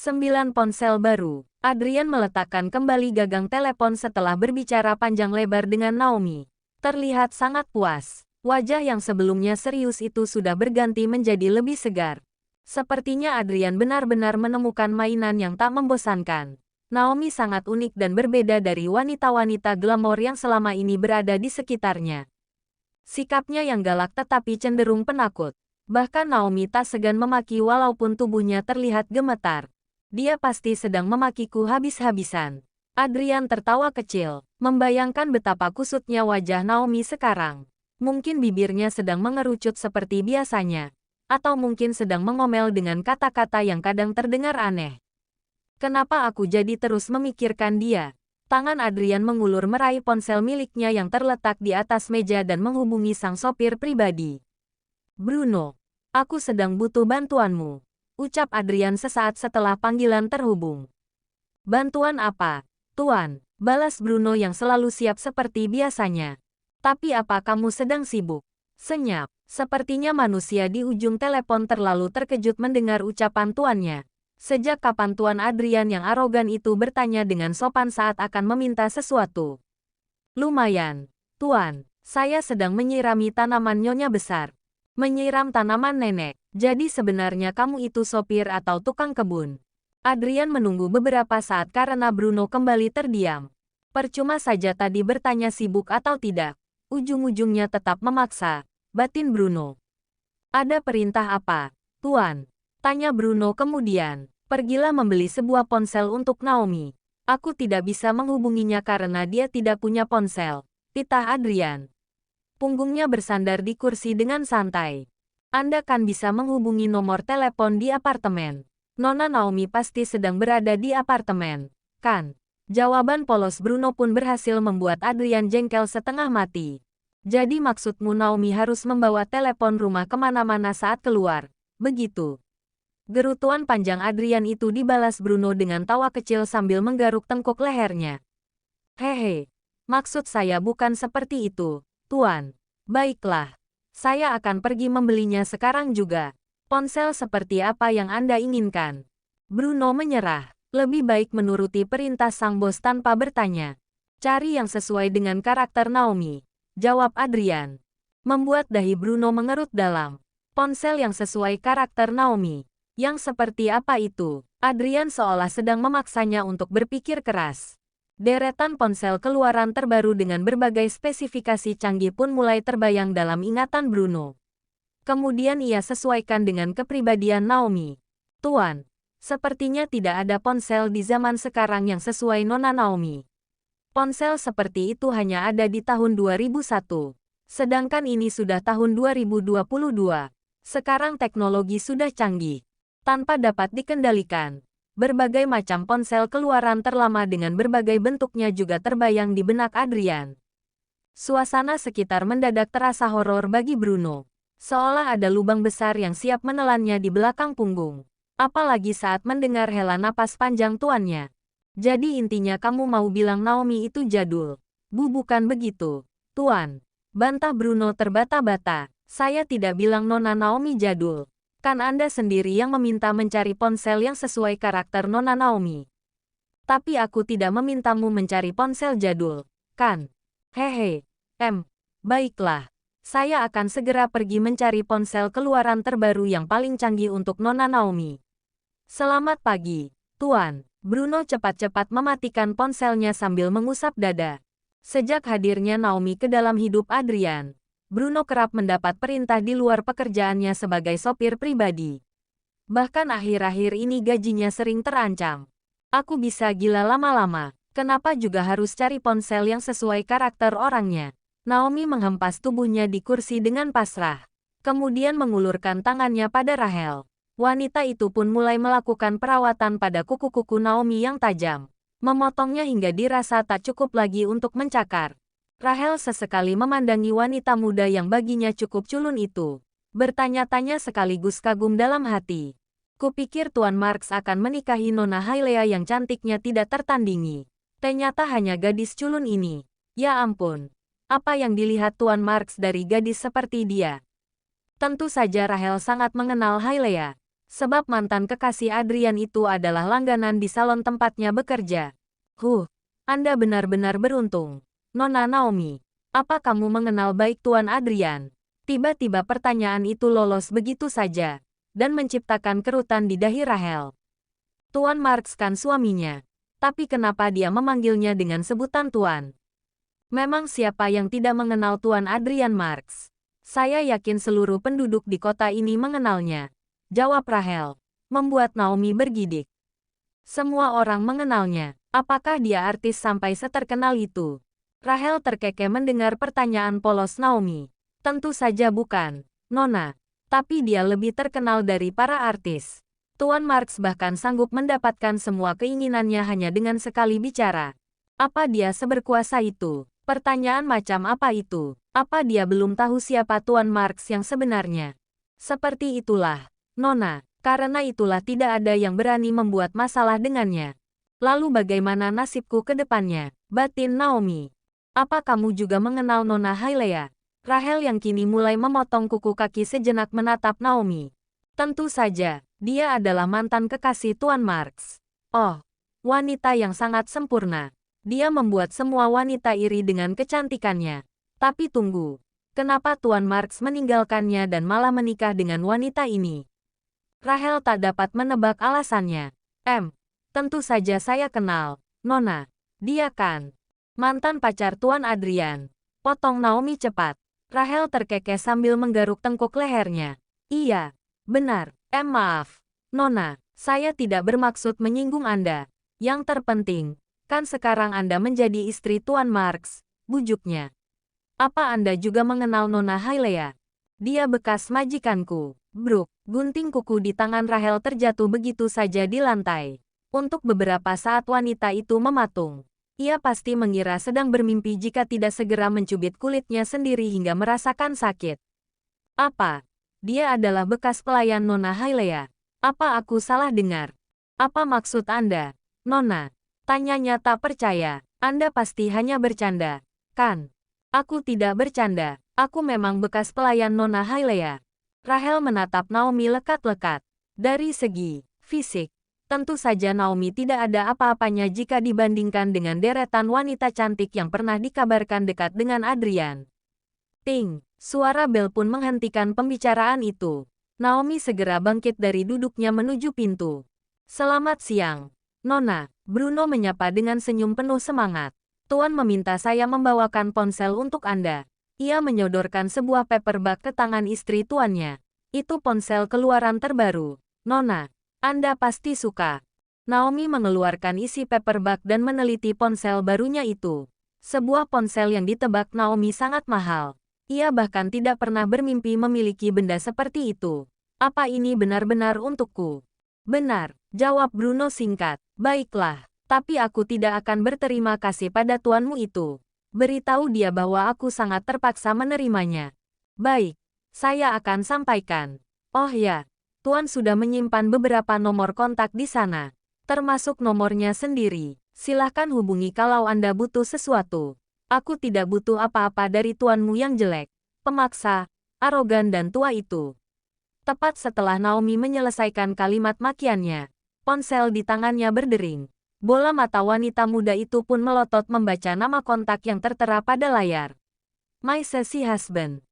9 ponsel baru. Adrian meletakkan kembali gagang telepon setelah berbicara panjang lebar dengan Naomi. Terlihat sangat puas. Wajah yang sebelumnya serius itu sudah berganti menjadi lebih segar. Sepertinya Adrian benar-benar menemukan mainan yang tak membosankan. Naomi sangat unik dan berbeda dari wanita-wanita glamor yang selama ini berada di sekitarnya. Sikapnya yang galak tetapi cenderung penakut. Bahkan Naomi tak segan memaki walaupun tubuhnya terlihat gemetar. Dia pasti sedang memakiku habis-habisan. Adrian tertawa kecil, membayangkan betapa kusutnya wajah Naomi sekarang. Mungkin bibirnya sedang mengerucut seperti biasanya. Atau mungkin sedang mengomel dengan kata-kata yang kadang terdengar aneh. Kenapa aku jadi terus memikirkan dia? Tangan Adrian mengulur meraih ponsel miliknya yang terletak di atas meja dan menghubungi sang sopir pribadi. Bruno, aku sedang butuh bantuanmu, ucap Adrian sesaat setelah panggilan terhubung. Bantuan apa, Tuan? Balas Bruno yang selalu siap seperti biasanya. Tapi apa kamu sedang sibuk? Senyap, sepertinya manusia di ujung telepon terlalu terkejut mendengar ucapan tuannya. Sejak kapan Tuan Adrian yang arogan itu bertanya dengan sopan saat akan meminta sesuatu? Lumayan, Tuan, saya sedang menyirami tanaman Nyonya besar. Menyiram tanaman nenek, jadi sebenarnya kamu itu sopir atau tukang kebun? Adrian menunggu beberapa saat karena Bruno kembali terdiam. Percuma saja tadi bertanya sibuk atau tidak. Ujung-ujungnya tetap memaksa, batin Bruno. Ada perintah apa, Tuan? Tanya Bruno kemudian. Pergilah membeli sebuah ponsel untuk Naomi. Aku tidak bisa menghubunginya karena dia tidak punya ponsel, titah Adrian. Punggungnya bersandar di kursi dengan santai. Anda kan bisa menghubungi nomor telepon di apartemen. Nona Naomi pasti sedang berada di apartemen, kan? Jawaban polos Bruno pun berhasil membuat Adrian jengkel setengah mati. Jadi maksudmu Naomi harus membawa telepon rumah kemana-mana saat keluar, begitu? Gerutuan panjang Adrian itu dibalas Bruno dengan tawa kecil sambil menggaruk tengkuk lehernya. Hehe, maksud saya bukan seperti itu, Tuan. Baiklah, saya akan pergi membelinya sekarang juga. Ponsel seperti apa yang Anda inginkan? Bruno menyerah. Lebih baik menuruti perintah sang bos tanpa bertanya. Cari yang sesuai dengan karakter Naomi, jawab Adrian. Membuat dahi Bruno mengerut dalam. Ponsel yang sesuai karakter Naomi. Yang seperti apa itu? Adrian seolah sedang memaksanya untuk berpikir keras. Deretan ponsel keluaran terbaru dengan berbagai spesifikasi canggih pun mulai terbayang dalam ingatan Bruno. Kemudian ia sesuaikan dengan kepribadian Naomi. Tuan, sepertinya tidak ada ponsel di zaman sekarang yang sesuai Nona Naomi. Ponsel seperti itu hanya ada di tahun 2001. Sedangkan ini sudah tahun 2022. Sekarang teknologi sudah canggih. Tanpa dapat dikendalikan. Berbagai macam ponsel keluaran terlama dengan berbagai bentuknya juga terbayang di benak Adrian. Suasana sekitar mendadak terasa horor bagi Bruno. Seolah ada lubang besar yang siap menelannya di belakang punggung. Apalagi saat mendengar hela napas panjang tuannya. Jadi intinya kamu mau bilang Naomi itu jadul? Bukan begitu, Tuan. Bantah Bruno terbata-bata. Saya tidak bilang Nona Naomi jadul. Kan Anda sendiri yang meminta mencari ponsel yang sesuai karakter Nona Naomi. Tapi aku tidak memintamu mencari ponsel jadul, kan? Hehe, baiklah. Saya akan segera pergi mencari ponsel keluaran terbaru yang paling canggih untuk Nona Naomi. Selamat pagi, Tuan. Bruno cepat-cepat mematikan ponselnya sambil mengusap dada. Sejak hadirnya Naomi ke dalam hidup Adrian, Bruno kerap mendapat perintah di luar pekerjaannya sebagai sopir pribadi. Bahkan akhir-akhir ini gajinya sering terancam. Aku bisa gila lama-lama. Kenapa juga harus cari ponsel yang sesuai karakter orangnya? Naomi menghempas tubuhnya di kursi dengan pasrah. Kemudian mengulurkan tangannya pada Rahel. Wanita itu pun mulai melakukan perawatan pada kuku-kuku Naomi yang tajam. Memotongnya hingga dirasa tak cukup lagi untuk mencakar. Rahel sesekali memandangi wanita muda yang baginya cukup culun itu. Bertanya-tanya sekaligus kagum dalam hati. Kupikir Tuan Marks akan menikahi Nona Hailea yang cantiknya tidak tertandingi. Ternyata hanya gadis culun ini. Ya ampun. Apa yang dilihat Tuan Marks dari gadis seperti dia? Tentu saja Rahel sangat mengenal Hailea. Sebab mantan kekasih Adrian itu adalah langganan di salon tempatnya bekerja. Anda benar-benar beruntung. Nona Naomi, apa kamu mengenal baik Tuan Adrian? Tiba-tiba pertanyaan itu lolos begitu saja, dan menciptakan kerutan di dahi Rahel. Tuan Marks kan suaminya. Tapi kenapa dia memanggilnya dengan sebutan Tuan? Memang siapa yang tidak mengenal Tuan Adrian Marks? Saya yakin seluruh penduduk di kota ini mengenalnya. Jawab Rahel, membuat Naomi bergidik. Semua orang mengenalnya. Apakah dia artis sampai seterkenal itu? Rahel terkekeh mendengar pertanyaan polos Naomi. Tentu saja bukan, Nona. Tapi dia lebih terkenal dari para artis. Tuan Marks bahkan sanggup mendapatkan semua keinginannya hanya dengan sekali bicara. Apa dia seberkuasa itu? Pertanyaan macam apa itu? Apa dia belum tahu siapa Tuan Marks yang sebenarnya? Seperti itulah, Nona. Karena itulah tidak ada yang berani membuat masalah dengannya. Lalu bagaimana nasibku ke depannya? Batin Naomi. Apa kamu juga mengenal Nona Hailea? Rahel yang kini mulai memotong kuku kaki sejenak menatap Naomi. Tentu saja, dia adalah mantan kekasih Tuan Marks. Oh, wanita yang sangat sempurna. Dia membuat semua wanita iri dengan kecantikannya. Tapi tunggu, kenapa Tuan Marks meninggalkannya dan malah menikah dengan wanita ini? Rahel tak dapat menebak alasannya. Tentu saja saya kenal, Nona. Dia kan mantan pacar Tuan Adrian. Potong Naomi cepat. Rahel terkekeh sambil menggaruk tengkuk lehernya. Iya, benar. Maaf, Nona. Saya tidak bermaksud menyinggung Anda. Yang terpenting, kan sekarang Anda menjadi istri Tuan Marks, bujuknya. Apa Anda juga mengenal Nona Hailea? Dia bekas majikanku. Bruk, gunting kuku di tangan Rahel terjatuh begitu saja di lantai. Untuk beberapa saat wanita itu mematung. Ia pasti mengira sedang bermimpi jika tidak segera mencubit kulitnya sendiri hingga merasakan sakit. Apa? Dia adalah bekas pelayan Nona Hailea. Apa aku salah dengar? Apa maksud Anda, Nona? Tanyanya tak percaya. Anda pasti hanya bercanda, kan? Aku tidak bercanda. Aku memang bekas pelayan Nona Hailea. Rahel menatap Naomi lekat-lekat. Dari segi fisik, tentu saja Naomi tidak ada apa-apanya jika dibandingkan dengan deretan wanita cantik yang pernah dikabarkan dekat dengan Adrian. Ting, suara bel pun menghentikan pembicaraan itu. Naomi segera bangkit dari duduknya menuju pintu. Selamat siang, Nona. Bruno menyapa dengan senyum penuh semangat. Tuan meminta saya membawakan ponsel untuk Anda. Ia menyodorkan sebuah paperback ke tangan istri tuannya. Itu ponsel keluaran terbaru, Nona. Anda pasti suka. Naomi mengeluarkan isi paperback dan meneliti ponsel barunya itu. Sebuah ponsel yang ditebak Naomi sangat mahal. Ia bahkan tidak pernah bermimpi memiliki benda seperti itu. Apa ini benar-benar untukku? Benar, jawab Bruno singkat. Baiklah, tapi aku tidak akan berterima kasih pada tuanmu itu. Beritahu dia bahwa aku sangat terpaksa menerimanya. Baik, saya akan sampaikan. Oh ya. Tuan sudah menyimpan beberapa nomor kontak di sana, termasuk nomornya sendiri. Silahkan hubungi kalau Anda butuh sesuatu. Aku tidak butuh apa-apa dari tuanmu yang jelek, pemaksa, arogan dan tua itu. Tepat setelah Naomi menyelesaikan kalimat makiannya, ponsel di tangannya berdering. Bola mata wanita muda itu pun melotot membaca nama kontak yang tertera pada layar. My Sassy Husband.